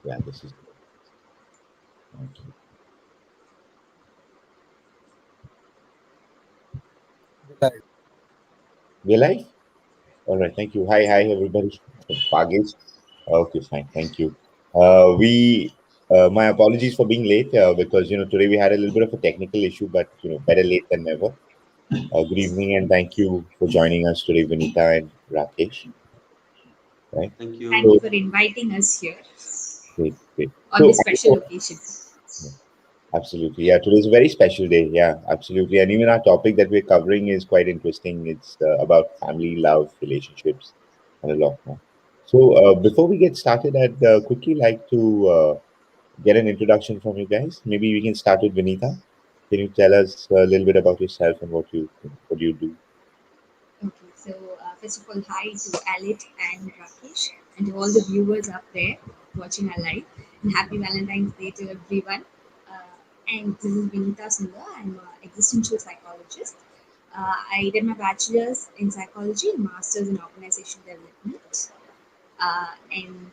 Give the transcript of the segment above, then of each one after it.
Yeah, this is okay. Right. We're live? All right, thank you. Hi, everybody. Pagesh. Okay, fine, thank you. My apologies for being late because today we had a little bit of a technical issue, but better late than never. Good evening, and thank you for joining us today, Vinitha and Rakesh. Right. Thank Thank you. you So for inviting us here great, great. on So this special occasion. yeah, absolutely, yeah. Today's a very special day. Yeah, absolutely, and even our topic that we're covering is quite interesting. It's about family, love, relationships, and a lot more. So before we get started, I'd quickly like to get an introduction from you guys. Maybe we can start with Vinitha. Can you tell us a little bit about yourself and what you do? Okay, so first of all, hi to Alit and Rakesh and to all the viewers up there watching our live. And happy Valentine's Day to everyone. And this is Vinitha Sundar. I'm an existential psychologist. I did my bachelor's in psychology and master's in organization development. And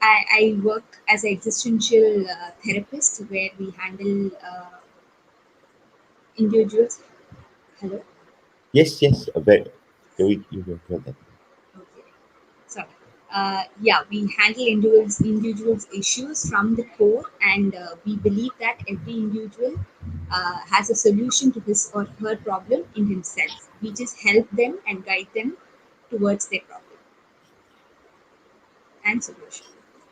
I work as an existential therapist where we handle individuals. Hello? Yes, yes, a bit. You can hear that. Okay. So, yeah, we handle individuals' issues from the core, and we believe that every individual has a solution to his or her problem in himself. We just help them and guide them towards their problem and solution.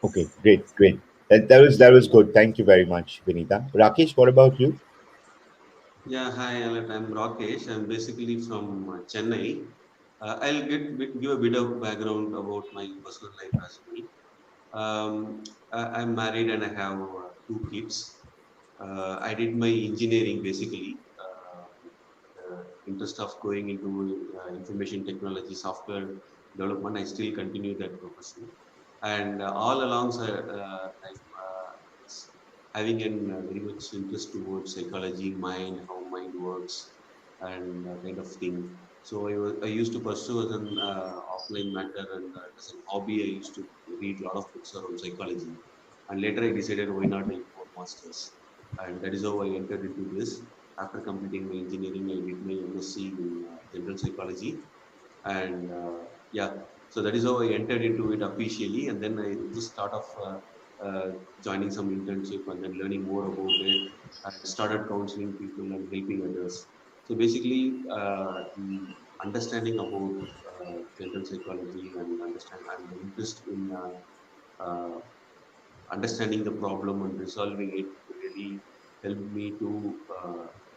Okay, great, great. That was good. Thank you very much, Vinitha. Rakesh, what about you? Yeah, hi, Alan. I'm Rakesh. I'm basically from Chennai. Give a bit of background about my personal life as well. I'm married and I have two kids. I did my engineering basically with interest of going into information technology, software development. I still continue that profession, and all along I'm having an very much interest towards psychology, mind, how mind works, and kind of thing. So I used to pursue as an offline matter, and as an hobby, I used to read a lot of books around psychology. And later, I decided why not I go masters, and that is how I entered into this. After completing my engineering, I did my MSc in general psychology, and yeah, so that is how I entered into it officially, and then I just start off joining some internship and then learning more about it, and started counseling people and helping others. So basically, the understanding about general psychology and understand and the interest in understanding the problem and resolving it really helped me to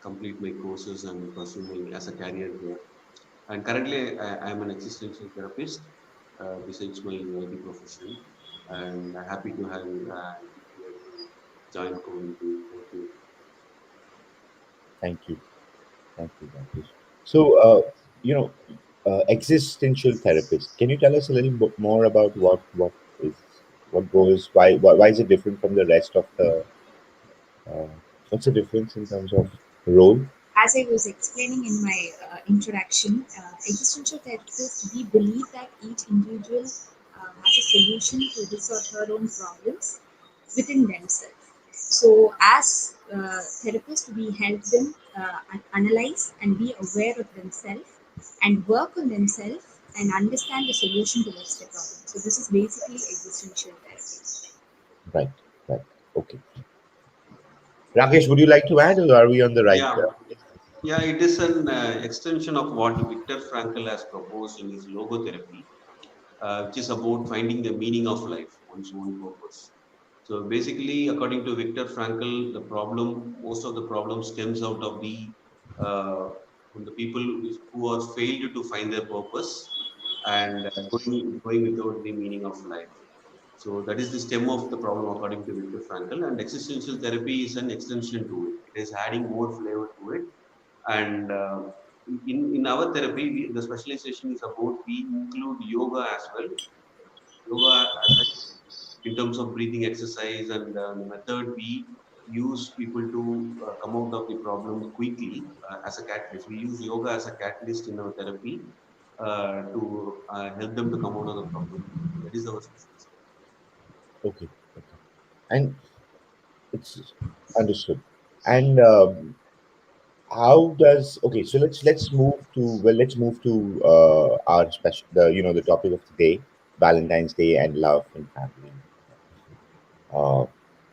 complete my courses and pursue my as a career here. And currently, I am an existential therapist besides my IT profession, and I'm happy to have you here to join community. Thank you. Thank you, thank you, Rakesh. So, you know, existential therapist. Can you tell us a little bit more about is what goes why is it different from the rest of the uh, what's the difference in terms of role? As I was explaining in my introduction, existential therapists, we believe that each individual has a solution to his or her own problems within themselves. So, as therapists, we help them analyze and be aware of themselves and work on themselves and understand the solution towards the problem. So, this is basically existential therapy. Right, right. Okay. Rakesh, would you like to add, or are we on the right? Yeah, yeah, it is an extension of what Viktor Frankl has proposed in his logotherapy, which is about finding the meaning of life, one's own purpose. So basically, according to Viktor Frankl, most of the problem stems out of uh, from the people who are failed to find their purpose and going without the meaning of life. So that is the stem of the problem according to Viktor Frankl. And existential therapy is an extension to it. It is adding more flavor to it. And in our therapy, the specialization is about we include yoga as well. Yoga as a, in terms of breathing exercise and the method we use people to come out of the problem quickly as a catalyst. We use yoga as a catalyst in our therapy to help them to come out of the problem. That is our specialization. Okay, okay, and it's understood. And how does okay? So let's move to let's move to our special the topic of the day, Valentine's Day and love and family, uh,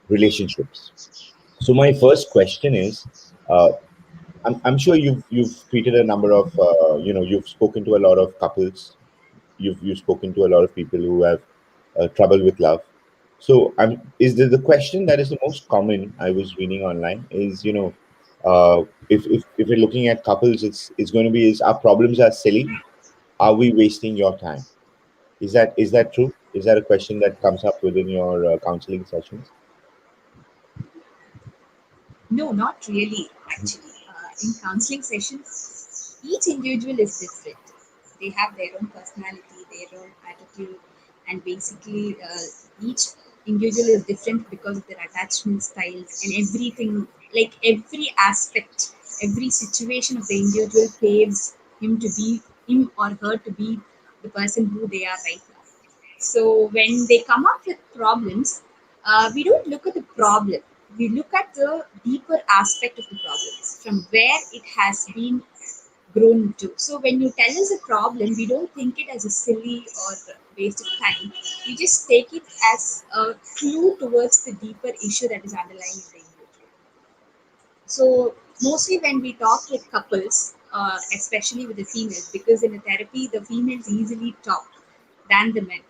relationships. So my first question is, uh, I'm sure you've treated a number of you've spoken to a lot of couples, you've spoken to a lot of people who have trouble with love. So is the question that is the most common I was reading online is if we're looking at couples, it's going to be, is our problems are silly, are we wasting your time? Is that true? Is that a question that comes up within your counseling sessions? No, not really, actually. In counseling sessions, each individual is different. They have their own personality, their own attitude, and basically, each individual is different because of their attachment styles and everything. Like every aspect, every situation of the individual paves him or her to be the person who they are right now. So when they come up with problems, we don't look at the problem. We look at the deeper aspect of the problems from where it has been grown to. So when you tell us a problem, we don't think it as a silly or waste of time. We just take it as a clue towards the deeper issue that is underlying in the individual. So mostly when we talk with couples, especially with the females, because in a therapy the females easily talk than the men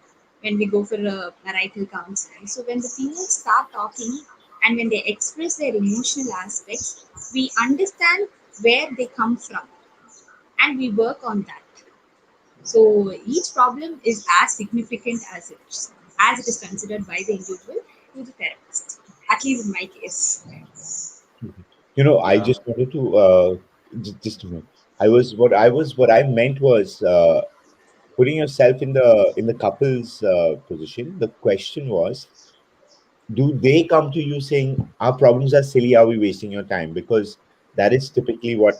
when we go for a marital counseling. So when the females start talking and when they express their emotional aspects, we understand where they come from and we work on that. So each problem is as significant as it is considered by the individual to the therapist. At least in my case. I Yeah. just wanted to just a minute. What I meant was putting yourself in the couple's position. The question was, do they come to you saying our problems are silly, are we wasting your time? Because that is typically what,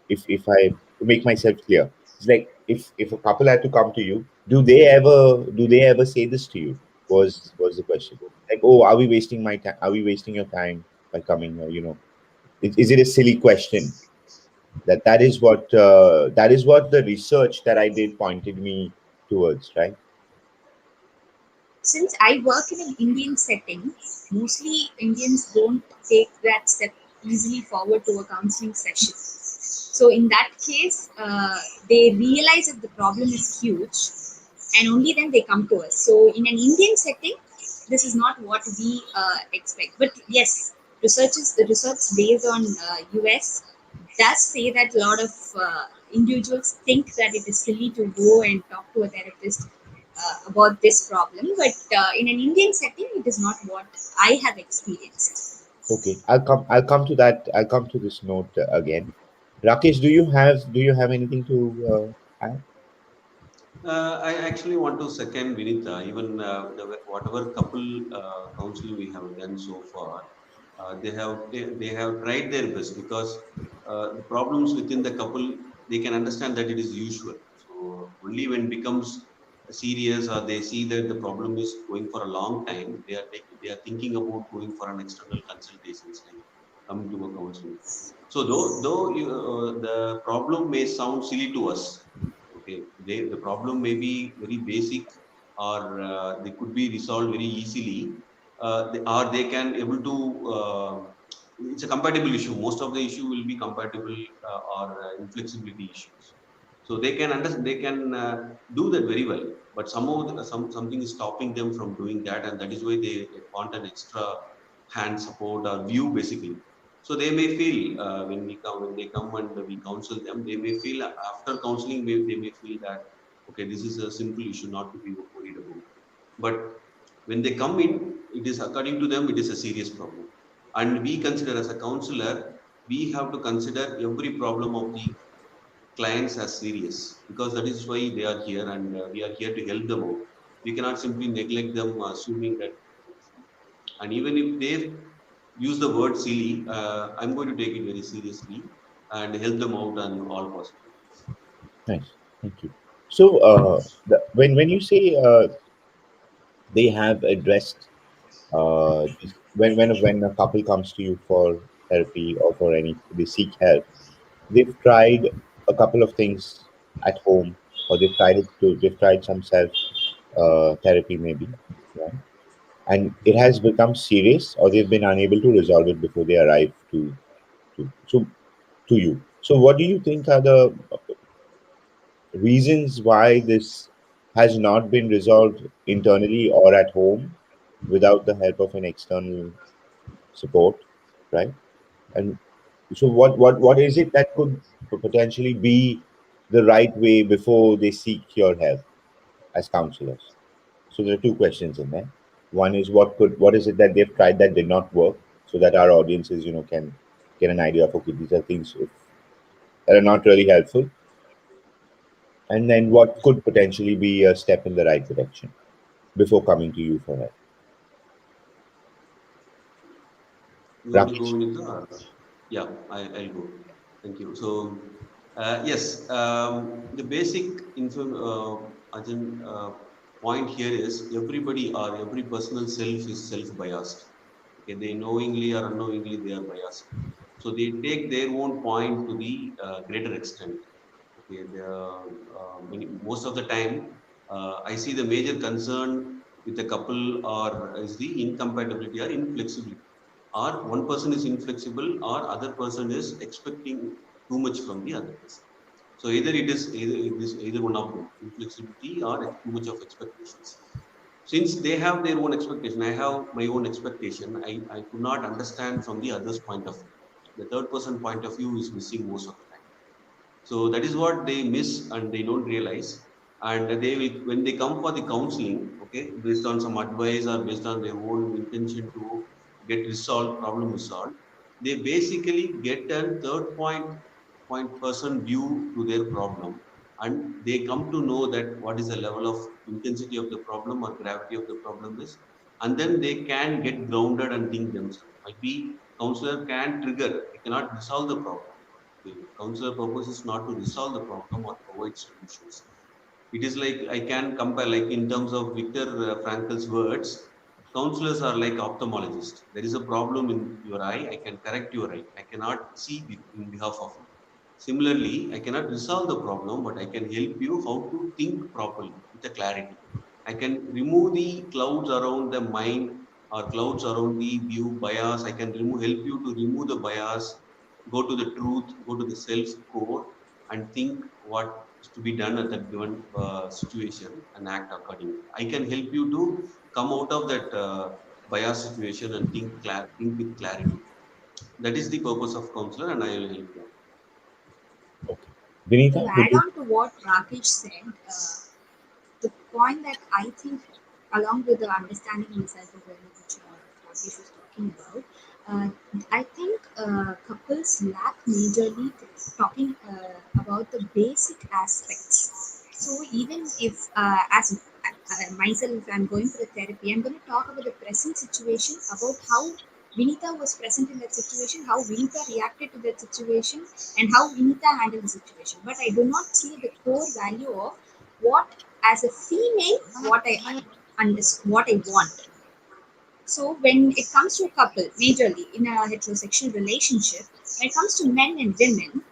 if I to make myself clear, it's like if a couple had to come to you, do they ever say this to you? Was the question, like, oh, are we wasting my time, are we wasting your time by coming here, is it a silly question? That is what the research that I did pointed me towards, right? Since I work in an Indian setting, mostly Indians don't take that step easily forward to a counseling session. So in that case, they realize that the problem is huge, and only then they come to us. So in an Indian setting, this is not what we expect. But yes, the research based on US does say that a lot of individuals think that it is silly to go and talk to a therapist about this problem. But in an Indian setting, it is not what I have experienced. Okay, I'll come to that. I'll come to this note again. Rakesh, do you have anything to add? I actually want to second Vinitha. Even whatever couple counseling we have done so far, they have tried their best because the problems within the couple, they can understand that it is usual. So only when it becomes serious or they see that the problem is going for a long time, they are thinking about going for an external consultations, like coming to a counseling. So though the problem may sound silly to us, okay, the problem may be very basic, or they could be resolved very easily, or they can able to. It's a compatible issue. Most of the issue will be compatible or inflexibility issues. So they can understand. They can do that very well. But somehow something is stopping them from doing that, and that is why they want an extra hand support or view basically. So they may feel when they come and we counsel them, they may feel after counseling they may feel that okay, this is a simple issue not to be worried about. But when they come in, it is according to them it is a serious problem, and we consider as a counselor we have to consider every problem of the clients as serious because that is why they are here, and we are here to help them out. We cannot simply neglect them, assuming that and even if they use the word silly, I'm going to take it very seriously and help them out on all possibilities. Nice, thank you. So when you say they have addressed, When a couple comes to you for therapy or for any they seek help, they've tried a couple of things at home, or they've tried some self therapy maybe, right? And it has become serious, or they've been unable to resolve it before they arrive to you. So what do you think are the reasons why this has not been resolved internally or at home without the help of an external support, right? And so what is it that could potentially be the right way before they seek your help as counselors? So there are two questions in there. One is what is it that they've tried that did not work, so that our audiences, can get an idea of, okay, these are things that are not really helpful, and then what could potentially be a step in the right direction before coming to you for help. You want to go, Rakesh. Vinitha? Yeah, I'll go. Thank you. So, yes, the basic point here is everybody or every personal self is self-biased. Okay, they knowingly or unknowingly they are biased. So they take their own point to the greater extent. Okay, most of the time, I see the major concern with a couple or is the incompatibility or inflexibility, or one person is inflexible or other person is expecting too much from the other person. So either one of them, inflexibility or too much of expectations. Since they have their own expectation, I have my own expectation, I could not understand from the other's point of view. The third person point of view is missing most of the time. So that is what they miss and they don't realize. And they will, when they come for the counseling, okay, based on some advice or based on their own intention to get problem resolved, they basically get a point person view to their problem, and they come to know that what is the level of intensity of the problem or gravity of the problem is, and then they can get grounded and think themselves. Might be counselor can trigger, he cannot resolve the problem. The counselor purpose is not to resolve the problem or provide solutions. It is like I can compare, like in terms of Viktor Frankl's words, counselors are like ophthalmologists. There is a problem in your eye, I can correct your eye. I cannot see in behalf of you. Similarly, I cannot resolve the problem, but I can help you how to think properly with a clarity. I can remove the clouds around the mind or clouds around the view bias. I can help you to remove the bias, go to the truth, go to the self core, and think what is to be done at that given situation and act accordingly. I can help you to come out of that bias situation and think with clarity. That is the purpose of counselor, and I will help you. Okay. Vinitha, To would add you? on to what Rakesh said, the point that I think, along with the understanding and self-awareness which Rakesh was talking about, I think couples lack majorly talking about the basic aspects. So even if, as myself, if I'm going for the therapy, I'm going to talk about the present situation, about how Vinitha was present in that situation, how Vinitha reacted to that situation, and how Vinitha handled the situation. But I do not see the core value of what, as a female, what I want. So when it comes to a couple, majorly in a heterosexual relationship, when it comes to men and women,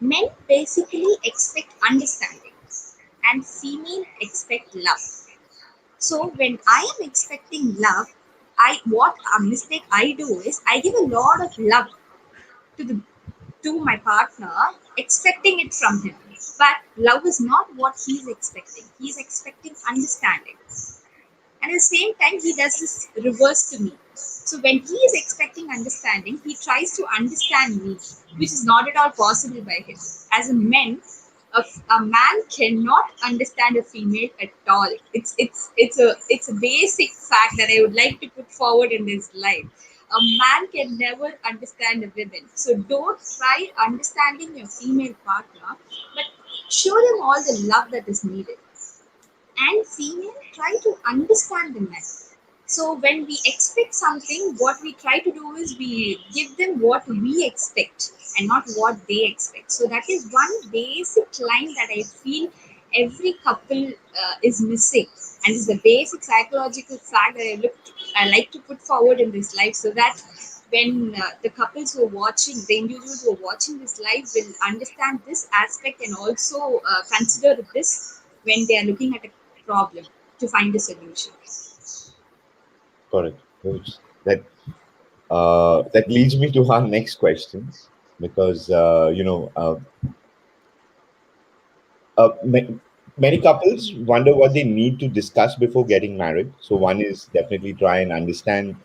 men basically expect understanding and female expect love. So when I am expecting love, I what a mistake I do is I give a lot of love to the to my partner, expecting it from him. But love is not what he's expecting. He's expecting understanding. And at the same time, he does this reverse to me. So when he is expecting understanding, he tries to understand me, which is not at all possible by him. As a man, a man cannot understand a female at all. It's a basic fact that I would like to put forward in his life. A man can never understand a woman. So don't try understanding your female partner, but show them all the love that is needed, and female try to understand the man. So when we expect something, what we try to do is we give them what we expect and not what they expect. So that is one basic line that I feel every couple is missing. And it's the basic psychological fact that I like to put forward in this life, so that when the couples who are watching, the individuals who are watching this live will understand this aspect and also consider this when they are looking at a problem to find a solution. Correct. Which that leads me to our next question, because many couples wonder what they need to discuss before getting married. So one is definitely try and understand.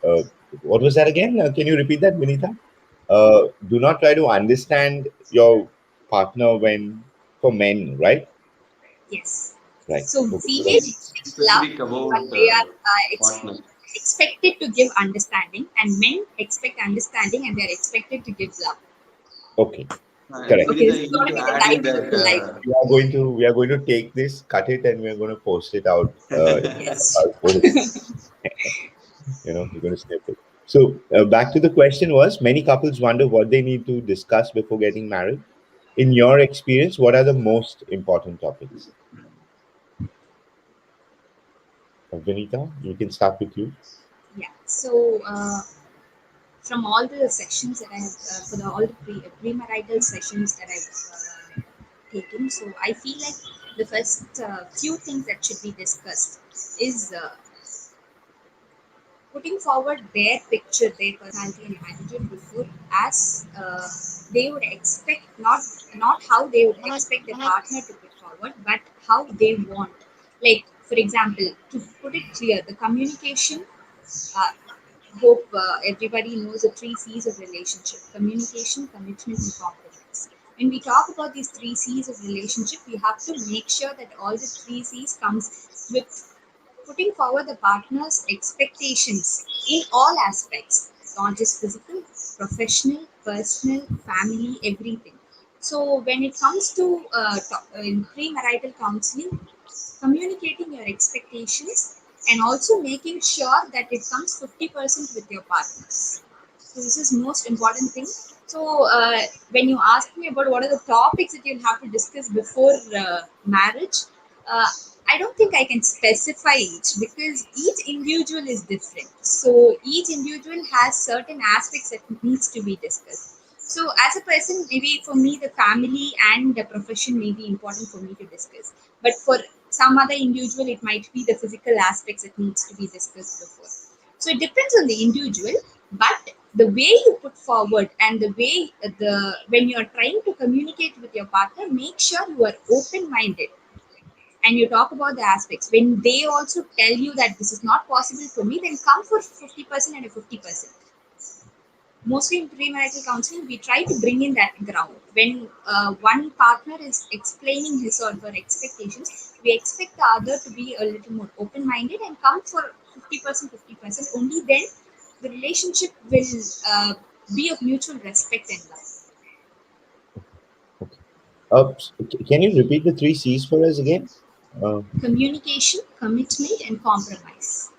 What was that again? Can you repeat that, Vinitha? Do not try to understand your partner when, for men, right? Yes. Right. So Okay. So VH that's Yes, gives love, specific but about they are partner. expected to give understanding, and men expect understanding and they are expected to give love. okay. I think Correct. Okay, Vinitha, this is you need going to to be the add in title that. of the life. We are going to take this, cut it, and we're going to post it out. Yes. Our post. You're going to snip it. So back to the question was: many couples wonder what they need to discuss before getting married. In your experience, what are the most important topics? Vinita, we can start with you. Yeah. So from all the sessions that I have, for all the premarital sessions that I've taken, so I feel like the first few things that should be discussed is putting forward their picture, their personality and attitude before, as they would expect, not how they would expect their partner to put forward, but how they want. Like for example, to put it clear, the communication. Uh, Hope everybody knows the three C's of relationship: communication, commitment, and compromise. When we talk about these three C's of relationship, we have to make sure that all the three C's comes with putting forward the partner's expectations in all aspects, not just physical, professional, personal, family, everything. So when it comes to in premarital counseling, communicating your expectations and also making sure that it comes 50% with your partners. So this is most important thing. So when you ask me about what are the topics that you'll have to discuss before marriage, uh, I don't think I can specify each, because each individual is different. So each individual has certain aspects that needs to be discussed. So as a person, maybe for me the family and the profession may be important for me to discuss. But for some other individual, it might be the physical aspects that needs to be discussed before. So it depends on the individual, but the way you put forward and the way the when you are trying to communicate with your partner, make sure you are open minded and you talk about the aspects. When they also tell you that this is not possible for me, then come for 50% and a 50%. Mostly in premarital counseling, we try to bring in that ground. When one partner is explaining his or her expectations, we expect the other to be a little more open minded and come for 50%, 50%. Only then the relationship will be of mutual respect and love. Okay. Can you repeat the three C's for us again? Uh, Communication, commitment, and compromise.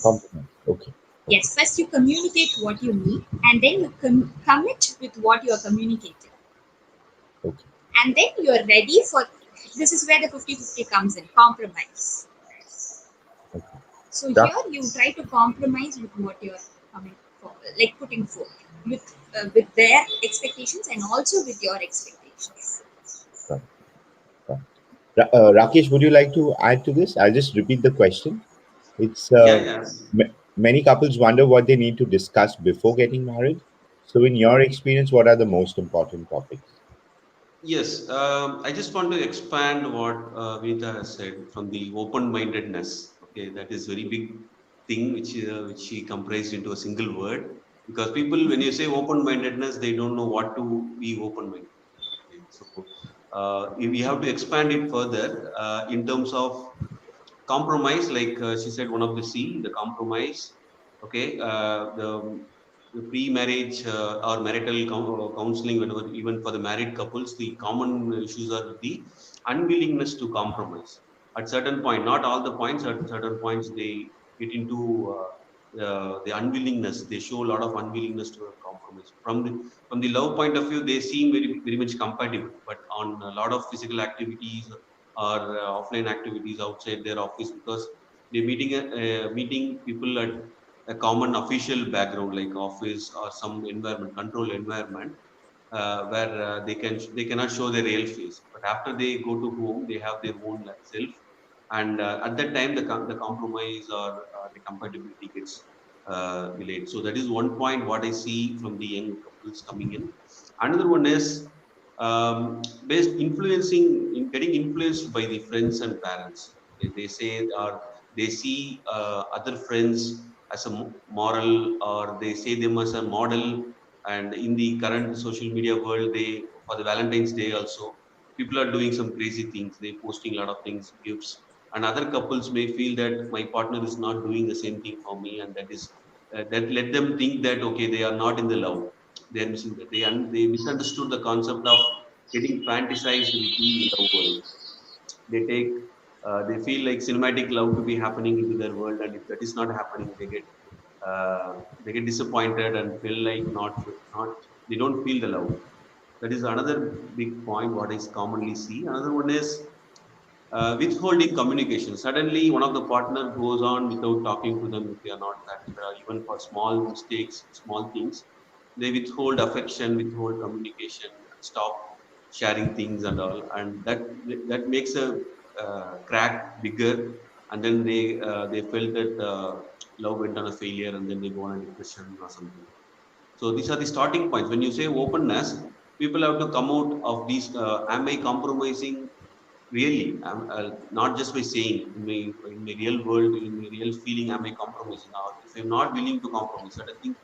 Compromise. Okay. Okay. Yes, first you communicate what you need, and then you commit with what you are communicating. Okay. And then you are ready for, this is where the 50-50 comes in, compromise. Okay. So That, here you try to compromise with what you are coming for, like putting forth with their expectations and also with your expectations. right. Right. Rakesh, would you like to add to this? I'll just repeat the question. It's Yeah, yeah. many couples wonder what they need to discuss before getting married. So, in your experience, what are the most important topics? Yes, I just want to expand what Vinitha has said from the open-mindedness. Okay, that is very big thing which she comprised into a single word. Because people, when you say open-mindedness, they don't know what to be open-minded. Okay, so we have to expand it further in terms of compromise, like she said, one of the C, the compromise. Okay, the pre-marriage or marital counseling, whenever, even for the married couples, the common issues are the unwillingness to compromise. At certain point, not all the points, at certain points they get into the unwillingness. They show a lot of unwillingness to a compromise. From the love point of view, they seem very much compatible, but on a lot of physical activities or offline activities outside their office, because They meeting people at a common official background like office or some environment, control environment, where they cannot show their real face. But after they go to home, they have their own self, and at that time the compromise or the compatibility gets delayed. So that is one point what I see from the young couples coming in. Another one is based influencing in getting influenced by the friends and parents. They say or they see other friends as a moral, or they say them as a model. And in the current social media world, they for the Valentine's Day also, people are doing some crazy things. They posting a lot of things, gifts, and other couples may feel that my partner is not doing the same thing for me, and that is that let them think that okay, they are not in the love. They are missing that. They misunderstood the concept of getting fantasized within the love world. They take they feel like cinematic love to be happening into their world, and if that is not happening, they get disappointed and feel like not they don't feel the love. That is another big point what I commonly see. Another one is withholding communication. Suddenly, one of the partner goes on without talking to them if they are not that, even for small mistakes, small things, they withhold affection, withhold communication, and stop sharing things and all, and that makes a crack bigger, and then they felt that love went on a failure, and then they go on a depression or something. So these are the starting points. When you say openness, people have to come out of these. Am I compromising? Really, not just by saying in my real world, in my real feeling, am I compromising? Or if I'm not willing to compromise, certain things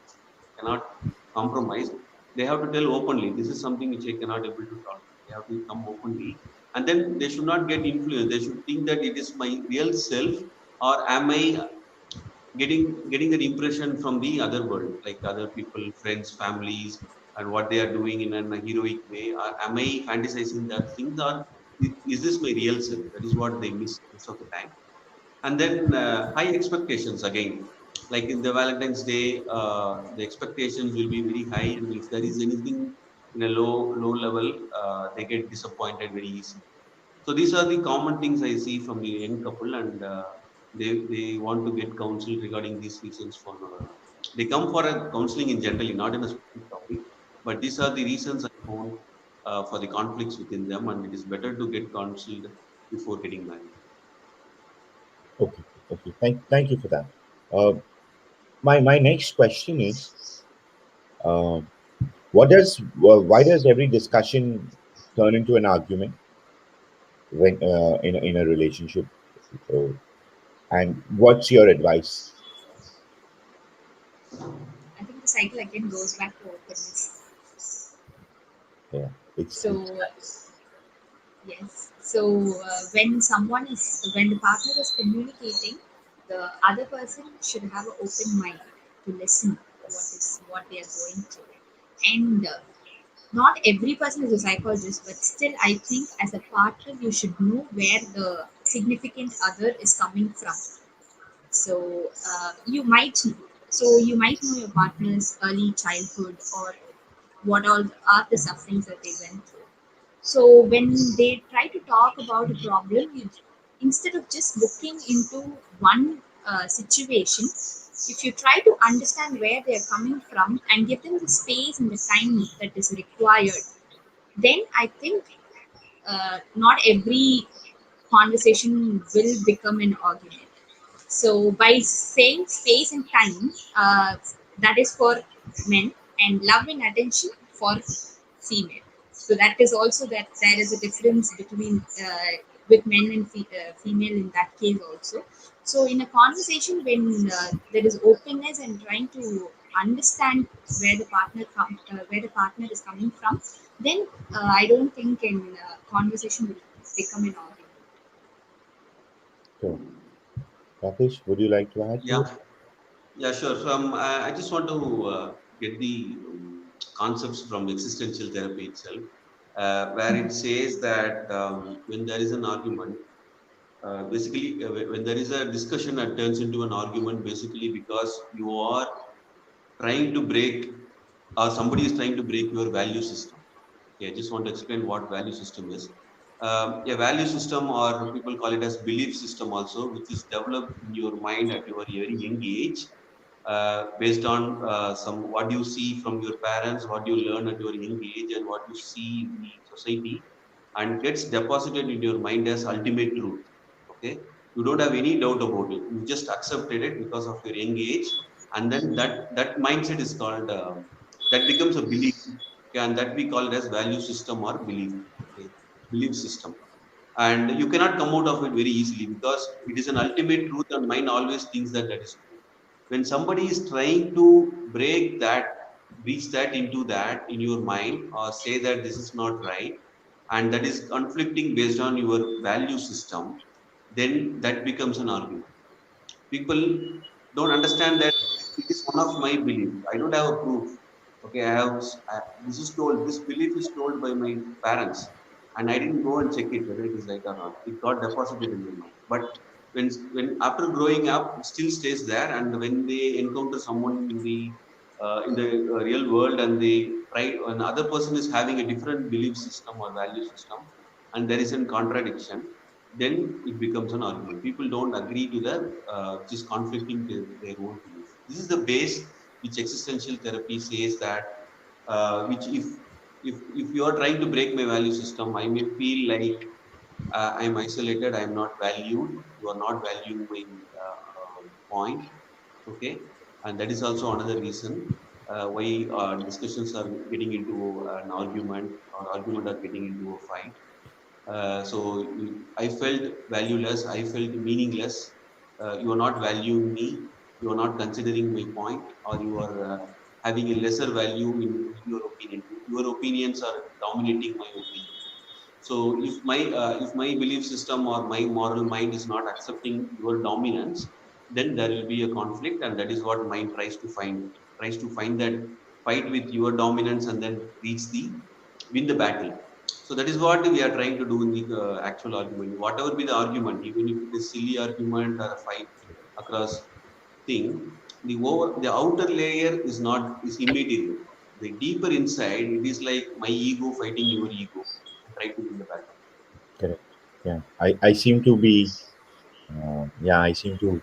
cannot compromise. They have to tell openly. This is something which I cannot able to tolerate. They have to come openly, and then they should not get influenced. They should think that it is my real self, or am I getting that impression from the other world, like other people, friends, families, and what they are doing in a heroic way, or am I fantasizing that things, or is this my real self? That is what they miss most of the time. And then high expectations again, like in the Valentine's Day, the expectations will be very high, and if there is anything in a low level, they get disappointed very easily. So these are the common things I see from the young couple, and they want to get counsel regarding these reasons. For they come for a counseling in generally, not in a specific topic, but these are the reasons I found for the conflicts within them, and it is better to get counseled before getting married. Okay, okay. Thank you for that. Uh, my next question is, uh, why does every discussion turn into an argument when in a relationship? Uh, and what's your advice? I think the cycle again goes back to openness. Yeah, it's So yes. So when the partner is communicating, the other person should have an open mind to listen what they are going through, and not every person is a psychologist, but still, I think as a partner, you should know where the significant other is coming from. So you might know your partner's early childhood or what all are the sufferings that they went through. So when they try to talk about a problem, instead of just looking into one situation, if you try to understand where they are coming from and give them the space and the time that is required, then I think not every conversation will become an argument. So by saying space and time, that is for men, and love and attention for female. So that is also that there is a difference between with men and female in that case also. So in a conversation when there is openness and trying to understand where the partner is coming from, then I don't think in conversation will become an argument. so. Rakesh, would you like to add to it? Yeah, yeah, sure. So I just want to get the concepts from existential therapy itself, where it says that when there is an argument, basically, when there is a discussion that turns into an argument, basically because you are trying to break, or somebody is trying to break your value system. Okay, I just want to explain what value system is. A value system, or people call it as belief system also, which is developed in your mind at your very young age, based on some what you see from your parents, what you learn at your young age, and what you see in the society, and gets deposited in your mind as ultimate truth. Okay, you don't have any doubt about it. You just accepted it because of your young age, and then that mindset is called that becomes a belief. Okay, and that we call it as value system or belief. Okay, belief system, and you cannot come out of it very easily because it is an ultimate truth, and mind always thinks that that is true. When somebody is trying to break that, reach that into that in your mind, or say that this is not right, and that is conflicting based on your value system, then that becomes an argument. People don't understand that it is one of my belief. I don't have a proof. Okay, this is told. This belief is told by my parents, and I didn't go and check it whether it is right or not. It got deposited in my mind. But when after growing up, it still stays there. And when they encounter someone in the real world, and they try, another person is having a different belief system or value system, and there is a contradiction, then it becomes an argument. People don't agree to the which is conflicting to their own belief. This is the base which existential therapy says that, which if you are trying to break my value system, I may feel like I'm isolated, I'm not valued, you are not valuing my point. Okay, and that is also another reason why discussions are getting into an argument, or argument are getting into a fight. I felt valueless, I felt meaningless. You are not valuing me, you are not considering my point, or you are having a lesser value in your opinion. Your opinions are dominating my opinion. So if my belief system or my moral mind is not accepting your dominance, then there will be a conflict, and that is what mind tries to find that fight with your dominance, and then reach the win the battle. So that is what we are trying to do in the actual argument. Whatever be the argument, even if it is silly argument or a fight across thing, the outer layer is not is immaterial. The deeper inside, it is like my ego fighting your ego and try to win the battle. Correct. Yeah, I seem to be yeah, I seem to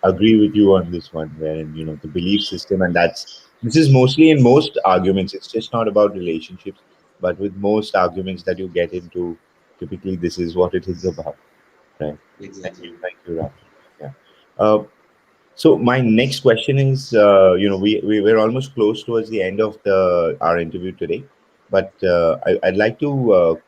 agree with you on this one, wherein the belief system, and this is mostly in most arguments. It's just not about relationships, but with most arguments that you get into, typically this is what it is about, right? Exactly. Thank you, Ram. Yeah. Uh, so my next question is, we're almost close towards the end of the our interview today, but I'd like to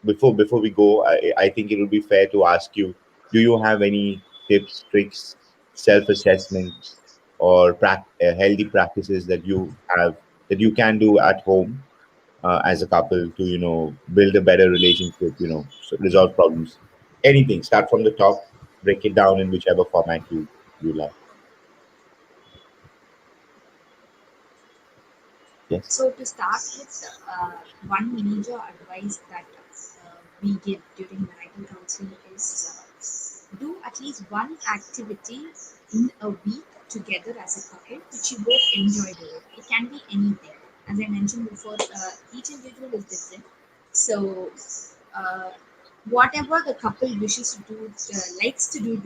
before we go, I think it would be fair to ask you: do you have any tips, tricks, self-assessments, or healthy practices that you have that you can do at home as a couple to build a better relationship, resolve problems, anything? Start from the top, break it down in whichever format you like. Yes. So to start with, one major advice that we give during marital counseling is do at least one activity in a week together as a couple, which you both enjoy doing. It can be anything. As I mentioned before, each individual is different. So uh, whatever the couple wishes to do, likes to do it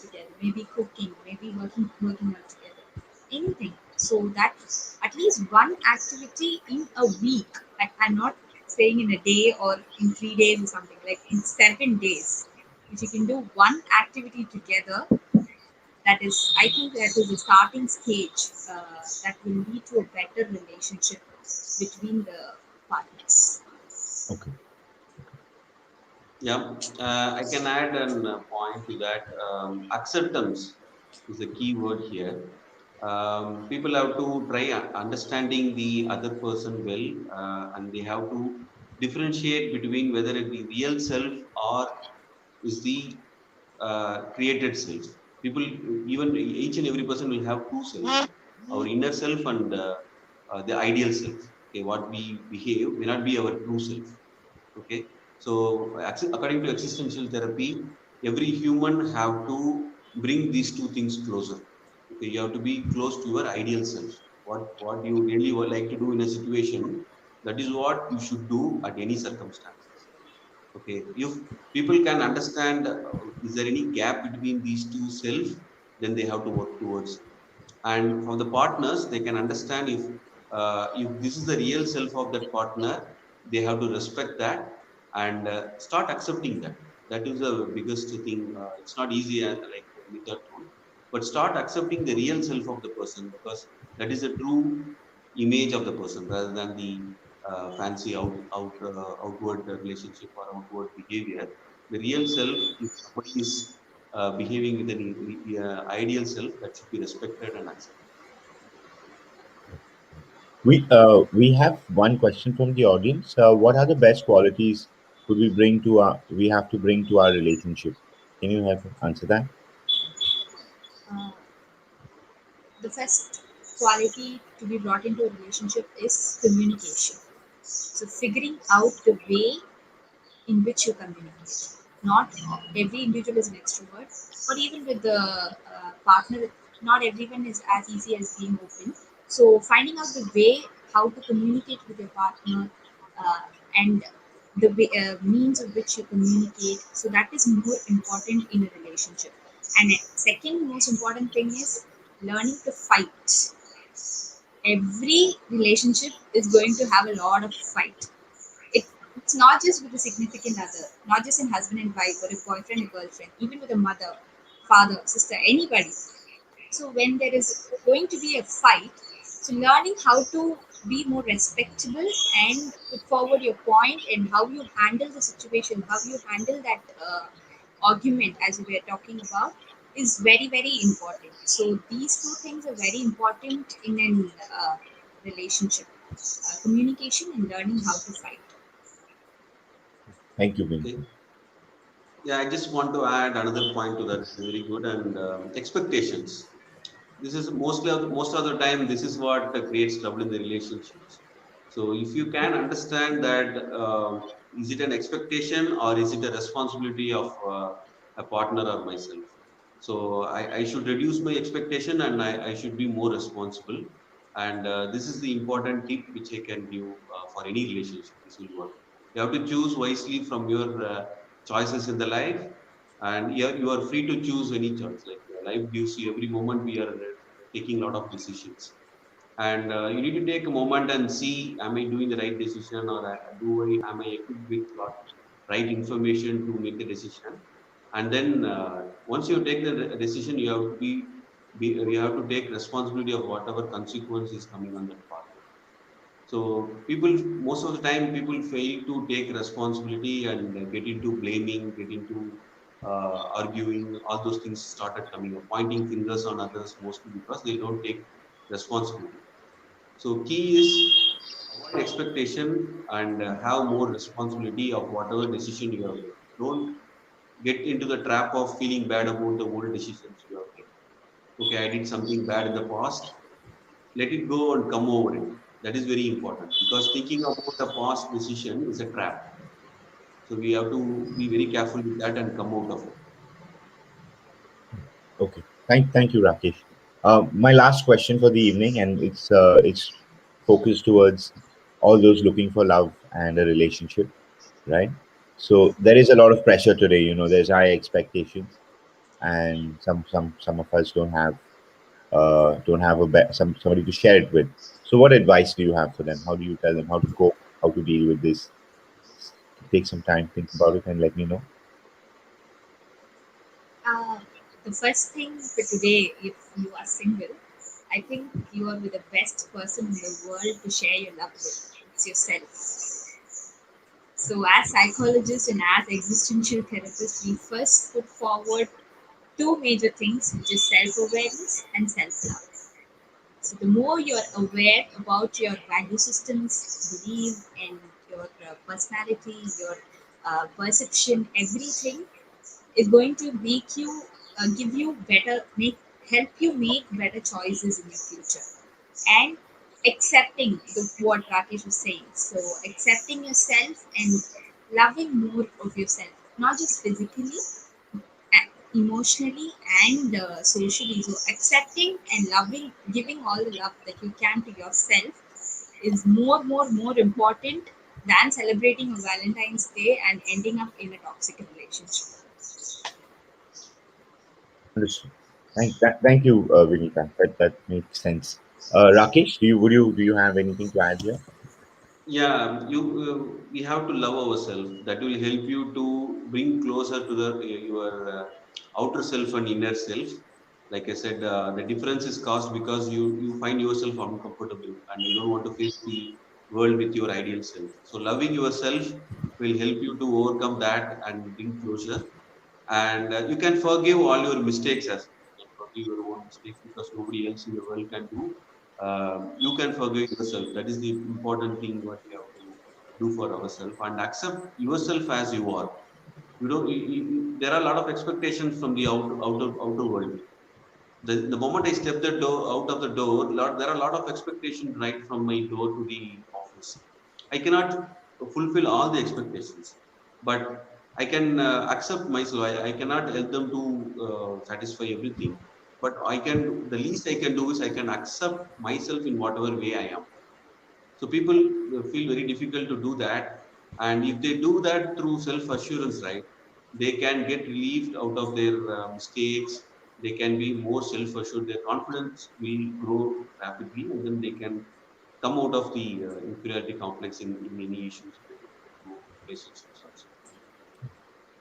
together. Maybe cooking, maybe working out together, anything. So that at least one activity in a week. Like I'm not saying in a day or in 3 days or something. Like in 7 days, if you can do one activity together, that is, I think that is the starting stage that will lead to a better relationship between the partners. Okay. Yeah, I can add an point to that. Acceptance is the key word here. People have to try understanding the other person well, and they have to differentiate between whether it be real self or is the created self. People, even each and every person will have two selves: our inner self and the ideal self. Okay, what we behave may not be our true self. Okay, so according to existential therapy, every human have to bring these two things closer. Okay, you have to be close to your ideal self. What you really would like to do in a situation, that is what you should do at any circumstances. Okay, if people can understand is there any gap between these two self, then they have to work towards it. And for the partners, they can understand if this is the real self of that partner, they have to respect that and start accepting that. That is the biggest thing. It's not easy, like Vinitha told, but start accepting the real self of the person, because that is the true image of the person rather than the fancy outward relationship or outward behavior. The real self, if somebody is behaving with an ideal self, that should be respected and accepted. We have one question from the audience. What are the best qualities we have to bring to our relationship? Can you have answer that? Uh, the first quality to be brought into a relationship is communication. So, figuring out the way in which you communicate. Not every individual is an extrovert, or even with the partner, not everyone is as easy as being open. So, finding out the way how to communicate with your partner uh, and the way, means of which you communicate, so that is more important in a relationship. And second most important thing is learning to fight. Every relationship is going to have a lot of fight. It's not just with a significant other, not just in husband and wife or a boyfriend and girlfriend, even with a mother, father, sister, anybody. So when there is going to be a fight, so learning how to be more respectable and put forward your point and how you handle the situation, how you handle that argument as we were talking about is very very important. So these two things are very important in an relationship: communication and learning how to fight. Thank you, Vin. Okay. Yeah, I just want to add another point to that. Very good. And expectations. This is most of the time. This is what creates trouble in the relationships. So if you can understand that, is it an expectation or is it a responsibility of a partner or myself? So I should reduce my expectation and I should be more responsible. And this is the important tip which I can give for any relationship. This will work. You have to choose wisely from your choices in the life, and you are free to choose any choice. Like life gives you every moment. We are taking a lot of decisions, and you need to take a moment and see: am I doing the right decision, or am I equipped with right information to make the decision? And then once you take the decision, you have to you have to take responsibility of whatever consequence is coming on that path. So people, most of the time, people fail to take responsibility and get into blaming, get into arguing. All those things started coming up, pointing fingers on others, mostly because they don't take responsibility. So key is avoid expectation and have more responsibility of whatever decision you have taken. Don't get into the trap of feeling bad about the old decisions you have taken. Okay, I did something bad in the past. Let it go and come over it. That is very important, because thinking about the past decision is a trap. So we have to be very careful with that and come out of it. Okay. Thank you, Rakesh. My last question for the evening, and it's focused towards all those looking for love and a relationship, right? So there is a lot of pressure today. There's high expectations, and some of us don't have somebody to share it with. So what advice do you have for them? How do you tell them how to cope, how to deal with this? Take some time, think about it, and let me know. Uh, the first thing for today, if you are single, I think you are with the best person in the world to share your love with. It's yourself. So, as psychologists and as existential therapists, we first put forward two major things, which is self awareness and self love. So, the more you're aware about your value systems, belief, and your personality, your perception, everything, is going to make you give you better make help you make better choices in your future. And accepting what Rakesh was saying, so accepting yourself and loving more of yourself, not just physically, emotionally and socially. So accepting and loving, giving all the love that you can to yourself is more important than celebrating a Valentine's Day and ending up in a toxic relationship. Understood. Thank you, Vinita. That makes sense. Rakesh, do you have anything to add here? Yeah, you we have to love ourselves. That will help you to bring closer to the your outer self and inner self. Like I said, the difference is caused because you find yourself uncomfortable and you don't want to face the world with your ideal self. So loving yourself will help you to overcome that and bring closure. And you can forgive all your mistakes as well. You can forgive your own mistakes because nobody else in the world can do. You can forgive yourself. That is the important thing what we have to do for ourselves and accept yourself as you are. You don't. There are a lot of expectations from the outer world. The moment I step the door out of the door, there are a lot of expectations right from my door to the office. I cannot fulfill all the expectations, but I can accept myself. I cannot help them to satisfy everything, but I can. The least I can do is I can accept myself in whatever way I am. So people feel very difficult to do that, and if they do that through self assurance, right, they can get relieved out of their mistakes. They can be more self assured. Their confidence will grow rapidly, and then they can come out of the inferiority complex in any issues related to relationships also.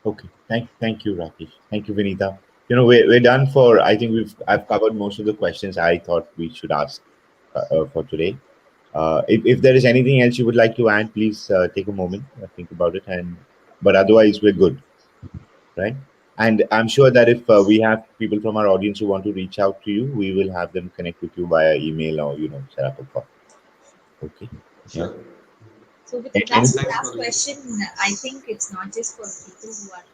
Okay. Thank you, Rakesh. Thank you, Vinita. We're done for. I think I've covered most of the questions I thought we should ask for today. If there is anything else you would like to add, please take a moment, think about it, but otherwise we're good, right? And I'm sure that if we have people from our audience who want to reach out to you, we will have them connect with you via email or set up a call. Okay. Yeah. Sure. So, with A- regards to Anything? Thanks last for the. question, I think it's not just for people who are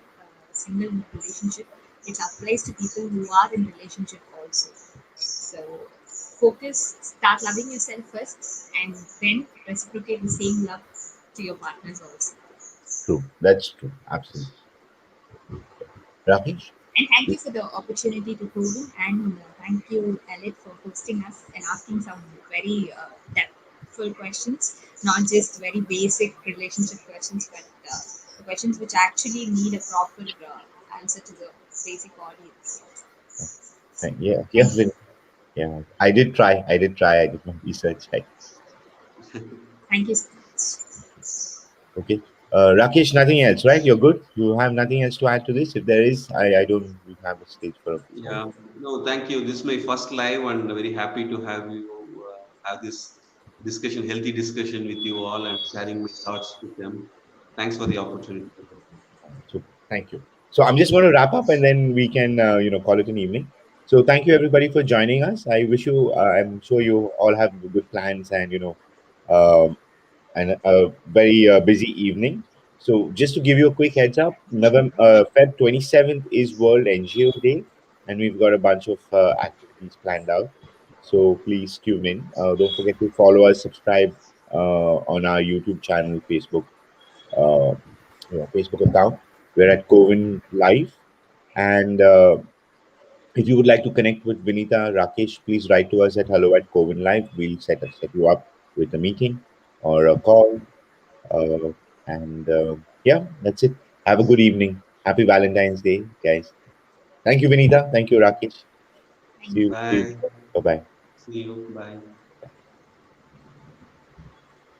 single in a relationship. It applies to people who are in relationship also. So, focus, start loving yourself first, and then reciprocate the same love to your partners also. True. That's true. Absolutely. Rakesh? And thank you for the opportunity to hold in, and thank you, Elliot, for hosting us and asking some very depthful questions, not just very basic relationship questions, but the questions which actually need a proper answer to the basic audience. Yeah. Yeah. Thank you. Yeah. I did my research. Thank you so much. Okay. Rakesh, nothing else, right? You're good. You have nothing else to add to this. If there is, I don't. We have a stage for a follow. Yeah, no, thank you. This is my first live, and very happy to have you have this discussion, healthy discussion with you all, and sharing my thoughts with them. Thanks for the opportunity. So thank you. So I'm just going to wrap up, and then we can, call it an evening. So thank you everybody for joining us. I wish you. I'm sure you all have good plans, um, and a very busy evening. So just to give you a quick heads up, Feb 27th is World NGO Day, and we've got a bunch of activities planned out. So please tune in. Don't forget to follow us, subscribe on our YouTube channel, uh, Facebook account. We're at Coven Live, and if you would like to connect with Vinita, Rakesh, please write to us at hello@Coven Live. We'll set you up with a meeting or a call, and yeah, that's it. Have a good evening. Happy Valentine's Day, guys. Thank you, Vinita. Thank you, Rakesh. Thank you. See you. Bye. Bye bye. See you. Bye.